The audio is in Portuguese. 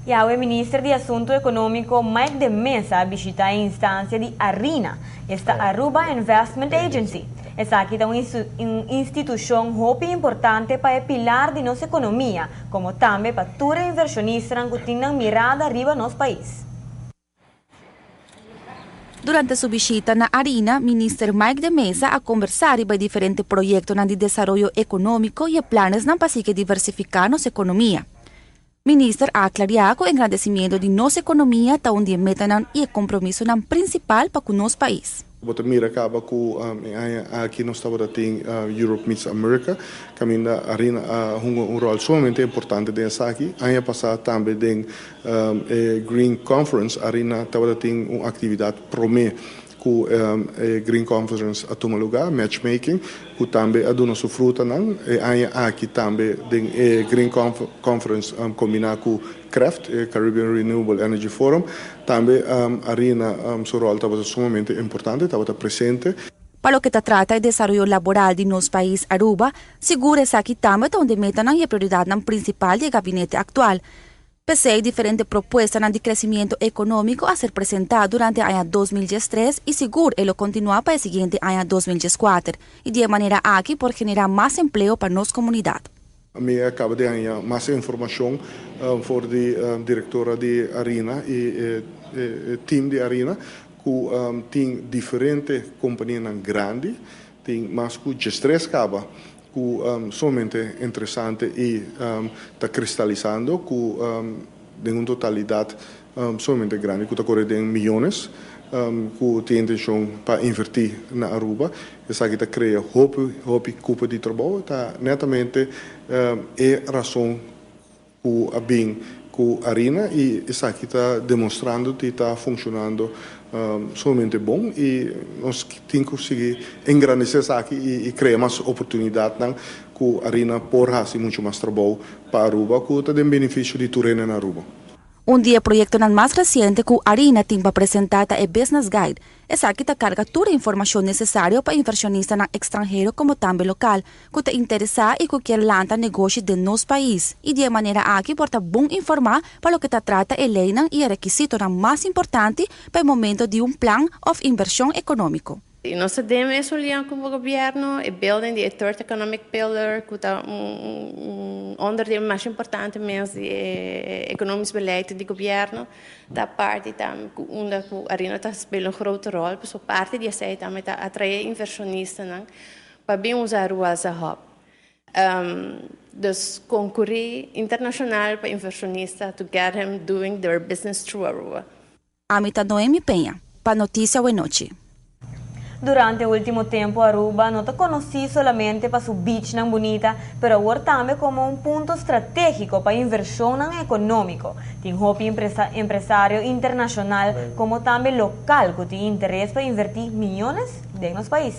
E o ministro de Assunto Econômico Mike de Mesa visita a instância de ARINA, esta Aruba Investment Agency. Essa aqui é uma instituição muito importante para o pilar de nossa economia, como também para todos os inversionistas que têm mirada arriba no nosso país. Durante sua visita na ARINA, ministro Mike de Mesa a conversar sobre diferentes projetos de desenvolvimento econômico e planos para diversificar nossa economia. Ministro ha aclarado o engrandecimento de nossa economia, onde metam e compromisso principal para o nosso país. Bota mira acaba com aqui nós estamos tem Europe meets America, caminho da ARINA rol sumamente importante dessa aqui. Ano passado também tem Green Conference, ARINA estava tem uma atividade promê com Green Conference a tomar lugar, matchmaking, que também aduna sua fruta não, e aqui também tem Green Conference combinado com CREFT, Caribbean Renewable Energy Forum, também ARINA seu rol estava sumamente importante, estava presente. Para o que trata de desenvolvimento laboral de nosso país Aruba, segura-se aqui também onde metam a prioridade principal do gabinete atual. Pese a diferentes propuestas de crescimento econômico a ser apresentadas durante o ano 2013 e seguro ele continuar para o seguinte ano 2014 e de maneira aqui por generar mais emprego para nossa comunidade. A minha acaba de ganhar mais informação por a diretora de ARINA e time de ARINA que tem diferentes companhias grandes, tem mais que 13 acaba que somente interessante e está cristalizando que tem uma totalidade somente grande, que está correndo em milhões, que tem intenção para investir na Aruba. Essa aqui está criando cupo de trabalho, está netamente é razão que a bem com a ARINA e essa aqui está demonstrando que está funcionando somente bom e nós temos que conseguir engrandecer isso aqui e criar mais oportunidades que a ARINA pode fazer muito mais trabalho para a Aruba, que está em benefício de tudo na Aruba. Dia projeto mais recente que a ARINA tem para apresentar é Business Guide. Essa aqui carga toda a informação necessária para inversionistas estrangeiro como também local, que te interessa e que quer lançar negócios de nosso país. E de maneira aqui porta bom informar para o que trata a lei e requisito mais importante para o momento de plano de inversão econômico. E nós temos olhando como governo e building the third economic pillar, que é onderdeel mais importante mesmo de economisch beleid do governo. Da parte também onde a ARINA spela grote rol, dus parte die zij também atrair inversionistas, para bem usar o als hub. Dus concorrer internacional para inversionistas to get them doing their business through Aruba. Amita Noemi Penha, para Notícia Boa Noite. Durante o último tempo, Aruba não está conhecida somente para sua beach bonita, mas agora também como ponto estratégico para inversão econômica. Tem empresário internacional como também local que tem interesse para investir milhões em nosso país.